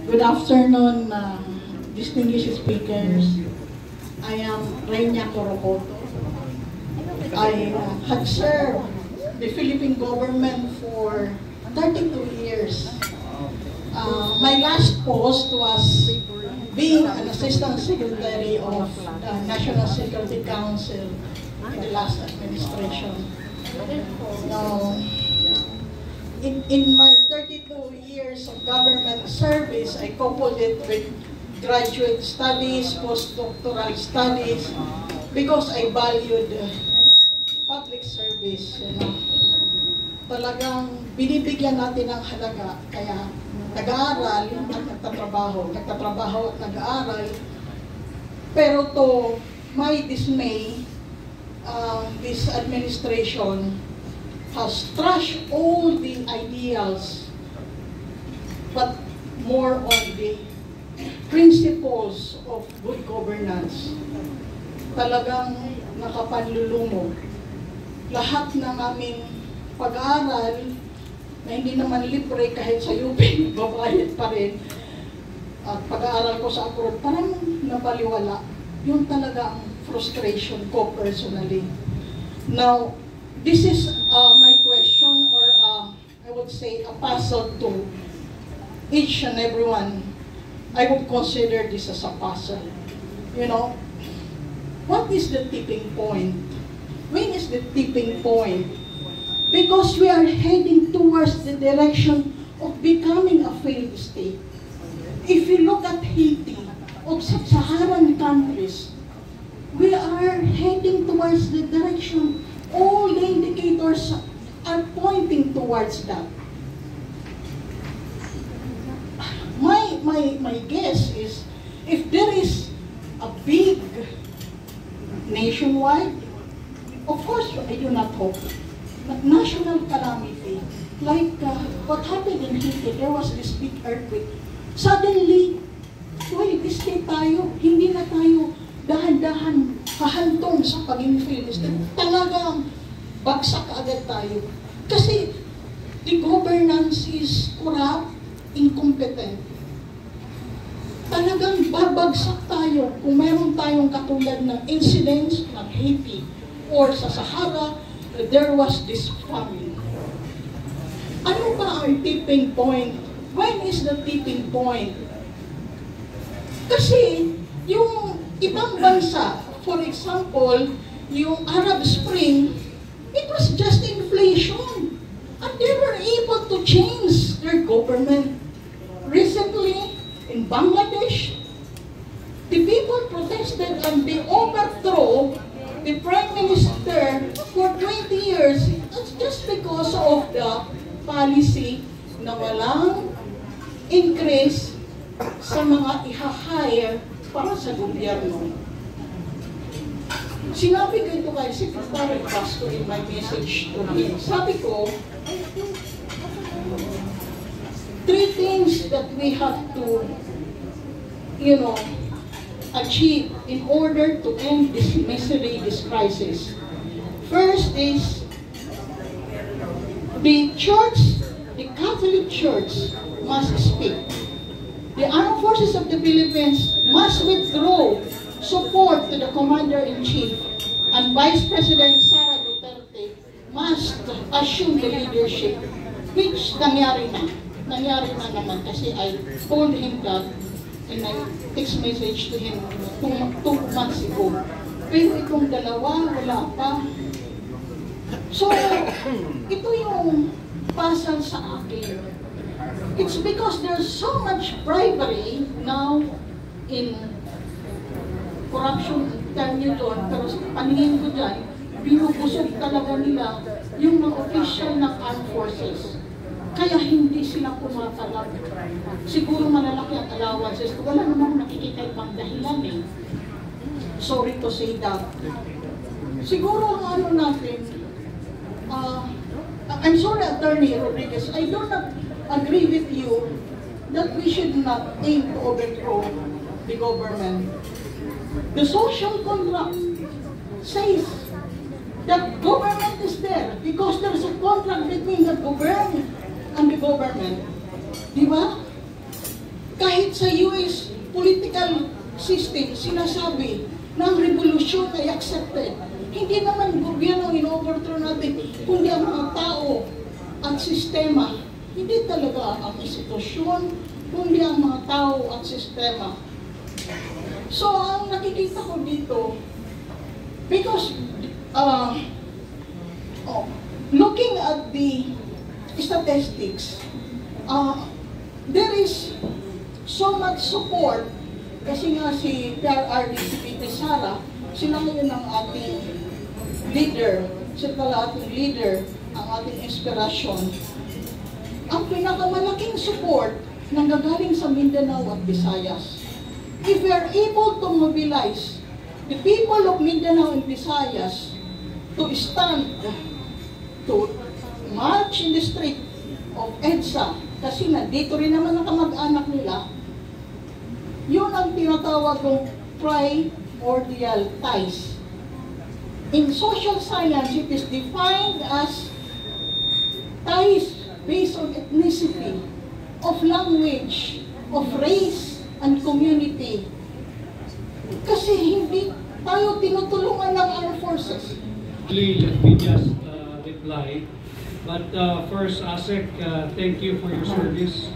Good afternoon, distinguished speakers. I am Reina Corocoto. I had served the Philippine government for 32 years. My last post was being an Assistant Secretary of the National Security Council in the last administration. Now, in my 32 years of government service, I coupled it with graduate studies, postdoctoral studies, because I valued public service. Talagang binibigyan natin ng halaga, kaya nag-aaral at nagtatrabaho at nag-aaral. Pero to my dismay, this administration has trashed all the ideals, but more on the principles of good governance. Talagang nakapanlulungo. Lahat ng aming pag-aaral, na hindi naman libre kahit sa UP, babayad pa rin. At pag-aaral ko sa abroad, parang nabaliwala. Yun talaga ang frustration ko personally. Now, this is my question, or I would say a puzzle to each and everyone. I would consider this as a puzzle. You know, what is the tipping point? When is the tipping point? Because we are heading towards the direction of becoming a failed state. If you look at Haiti, of sub-Saharan countries, we are heading towards the direction. All the indicators are pointing towards that. My guess is, if there is a big nationwide, of course I do not hope, but national calamity, like what happened in Haiti, there was this big earthquake. Suddenly, state tayo, hindi na tayo dahan-dahan hahantong sa pagiging failed state. Talagang bagsak agad tayo. Kasi the governance is corrupt, incompetent. Talagang babagsak tayo kung meron tayong katulad ng incidents ng Haiti or sa Sahara, there was this famine. Ano ba ang tipping point? When is the tipping point? Kasi yung ibang bansa, for example, yung Arab Spring, it was just inflation. And they were able to change their government. Recently, in Bangladesh, the people protested and they overthrew the Prime Minister for 20 years. That's just because of the policy na walang increase sa mga iha-hire para sa gobyerno. Sinabi ko ito kay Secretary Castro in my message to him. Sabi ko, three things that we have to, achieve in order to end this misery, this crisis. First is the church, the Catholic Church must speak. The armed forces of the Philippines must withdraw support to the Commander-in-Chief, and Vice President Sara Duterte must assume the leadership, which nangyari na. Nangyari na naman kasi I told him that in a text message to him 2 months ago. Pero itong dalawa, wala pa. So, ito yung puzzle sa akin. It's because there's so much bribery now in corruption, term nyo doon, pero sa paningin ko dyan, binubusog talaga nila yung mga official ng armed forces. Kaya hindi sila pumapalag. Siguro malalaki ang allowances. Wala namang nakikita ibang dahilan eh. Sorry to say that. Siguro ang ano natin, I'm sorry, Attorney Rodriguez, I do not agree with you that we should not aim to overthrow the government. The social contract says that government is there because there is a contract between the government and the government. Di ba? Kahit sa US political system, sinasabi na ang revolusyon ay accepted. Hindi naman gobyerno ang in-overthrow natin, kundi ang mga tao at sistema. Hindi talaga ang institusyon, kundi ang mga tao at sistema. So, ang nakikita ko dito, because looking at the statistics, there is so much support kasi nga si PRRD Sara, sila ngayon ang ating leader, sila ating leader, ang ating inspirasyon. Ang pinakamalaking support nanggagaling sa Mindanao at Visayas. If we are able to mobilize the people of Mindanao and Visayas to stand, to march in the street of EDSA, kasi nandito rin naman ang kamag-anak nila, yun ang tinatawag kong primordial ties. In social science, it is defined as ties based on ethnicity, of language, of race, and community. Kasi hindi tayo tinutulungan ng armed forces. Let me just reply. But first, ASEC, thank you for your service.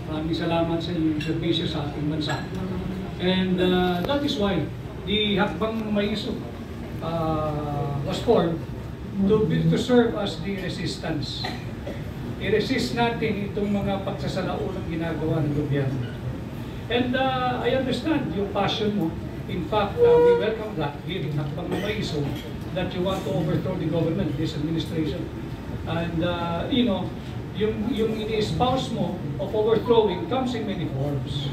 Maraming salamat sa inyong serbisyo sa ating bansa. And that is why the Hakbang Maiso was formed to serve as the resistance. I-resist natin itong mga pagsasalaunang ginagawa ng gobyerno. And I understand yung passion mo. In fact, we welcome that here in Hakbang Maiso, that you want to overthrow the government, this administration. And you know, yung ini-espouse mo of overthrowing comes in many forms.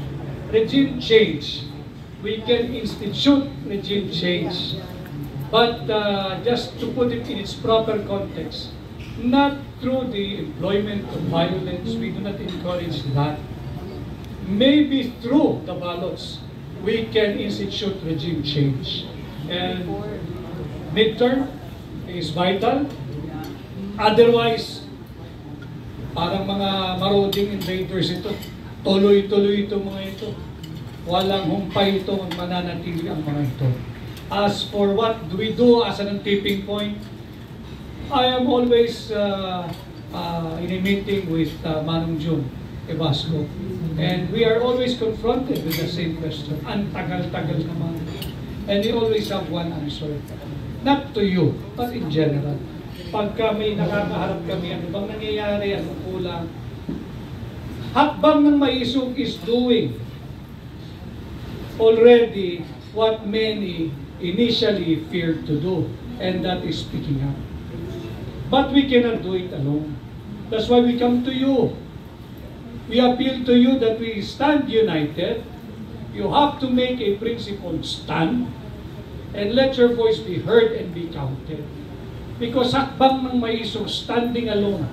Regime change. We can institute regime change. But just to put it in its proper context, not through the employment of violence, we do not encourage that. Maybe through the ballots, we can institute regime change. And midterm is vital. Otherwise, parang mga marauding invaders ito. Tuloy-tuloy ito mga ito. Walang humpay ito, mananatili ang mga ito. As for what do we do as an tipping point, I am always in a meeting with Manong June Ebasco. And we are always confronted with the same question. Ang tagal-tagal naman. And we always have one answer. Not to you, but in general. Pagka may nakakaharap kami, ano bang nangyayari, ano kulang. Hakbang ng Maiso is doing already what many initially feared to do, and that is speaking up. But we cannot do it alone. That's why we come to you. We appeal to you that we stand united. You have to make a principled stand and let your voice be heard and be counted. Because Hakbang ng Maiso standing alone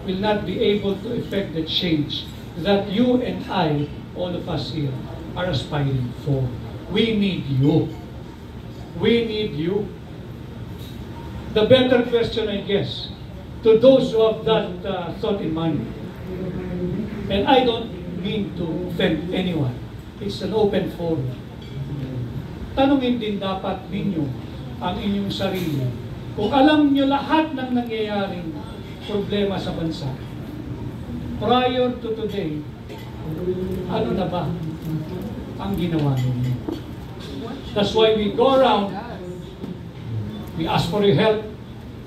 will not be able to effect the change that you and I, all of us here, are aspiring for. We need you. We need you. The better question, I guess, to those who have that thought in mind, and I don't mean to offend anyone, it's an open forum. Tanungin din dapat ninyo ang inyong sarili. Kung alam nyo lahat ng nangyayaring problema sa bansa, prior to today, ano na ba ang ginawa ninyo? That's why we go around, we ask for your help,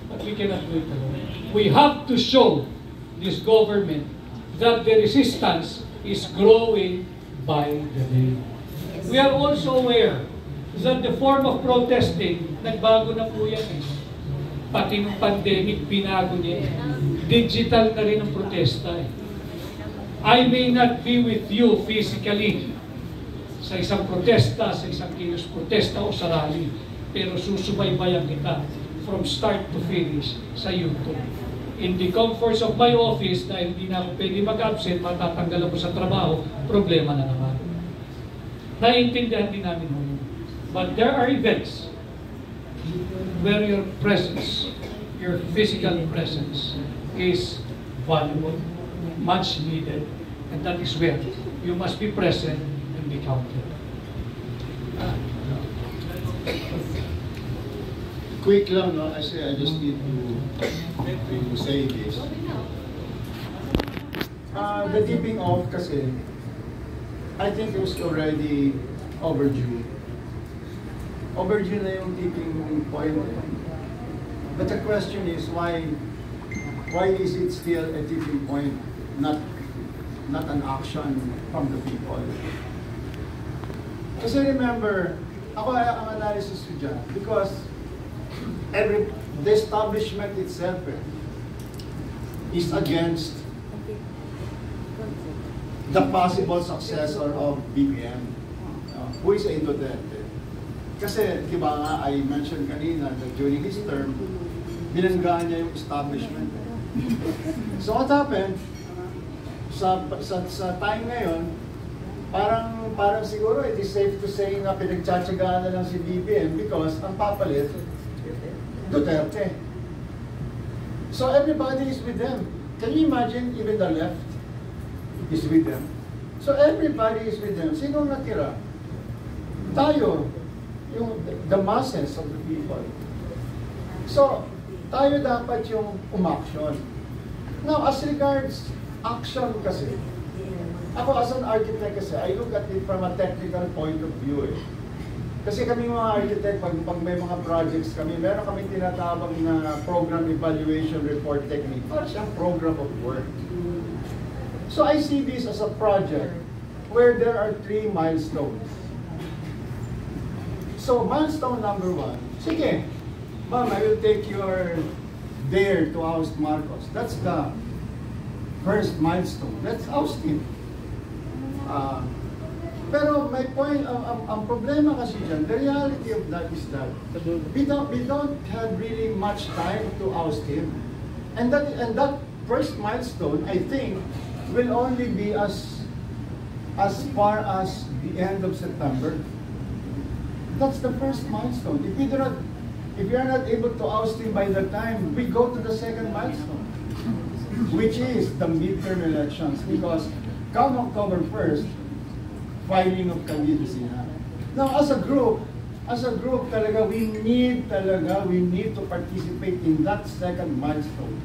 but we cannot do it alone. We have to show this government that the resistance is growing by the day. We are also aware that the form of protesting, nagbago na po yan eh. Pati ng pandemic, binago niya. Digital na rin ang protesta eh. I may not be with you physically sa isang protesta, sa isang kilos protesta o sa rally, pero susubaybayan kita from start to finish sa YouTube. In the comforts of my office, dahil hindi na ako pwede mag-absent, matatanggal ako sa trabaho, problema na naman. Naiintindihan din namin mo yun. But there are events where your presence, your physical presence is valuable, much needed, And that is where you must be present and be counted. Quick lang, no? I just need to say this. The tipping off kasi, I think it was already overdue. Overdue na yung tipping point. But the question is, why is it still a tipping point, not an action from the people? Kasi remember, ako ang analysis ko dyan, because the establishment itself is against the possible successor of BBM, who is a Duterte. Kasi, di ba nga, I mentioned kanina that during his term, binanggaan niya yung establishment. So what happened, sa time ngayon, parang siguro it is safe to say na pinagtsatsagaan na lang si BBM because ang papalit, Duterte. So everybody is with them. Can you imagine even the left is with them? So everybody is with them. Sino natira? Tayo, the masses of the people. So, tayo dapat yung umaksyon. Now, as regards action kasi, ako as an architect kasi, I look at it from a technical point of view eh. Kasi kami mga architect, pag may mga projects kami, meron kami tinatawag na program evaluation report technique. Para siyang program of work. So I see this as a project where there are 3 milestones. So milestone number 1, sige, ma'am, I will take your dare to oust Marcos. That's the first milestone. Let's oust him. Pero my point, ang problema kasi dyan, the reality of that is that we don't have really much time to oust him. And that first milestone, I think, will only be as far as the end of September. That's the first milestone. If we are not able to oust him by the time, we go to the second milestone, which is the midterm elections. Because come October 1st, filing of candidacy na. Now, as a group talaga, we need to participate in that second milestone,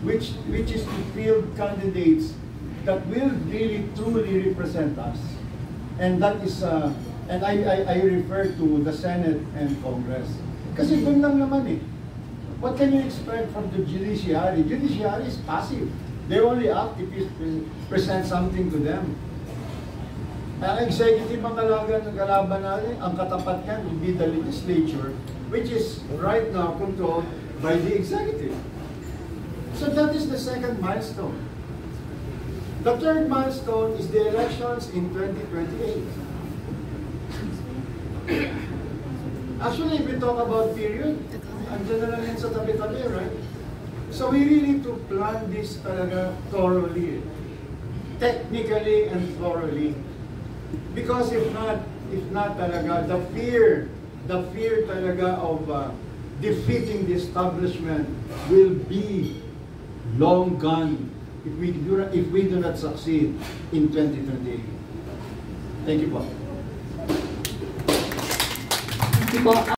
which is to field candidates that will really truly represent us. And that is, and I refer to the Senate and Congress. Kasi doon lang naman eh. What can you expect from the judiciary? Judiciary is passive. They only act if you present something to them. Ang executive ang kalaban natin, ang katapat niyan will be the legislature, which is right now controlled by the executive. So that is the second milestone. The third milestone is the elections in 2028. Actually, if we talk about period, andyan na lang yan sa tabi-tabi, right? So we really need to plan this talaga thoroughly, technically and thoroughly. Because if not talaga, the fear talaga of defeating the establishment will be long gone if we do not succeed in 2028. Thank you po. Thank you po.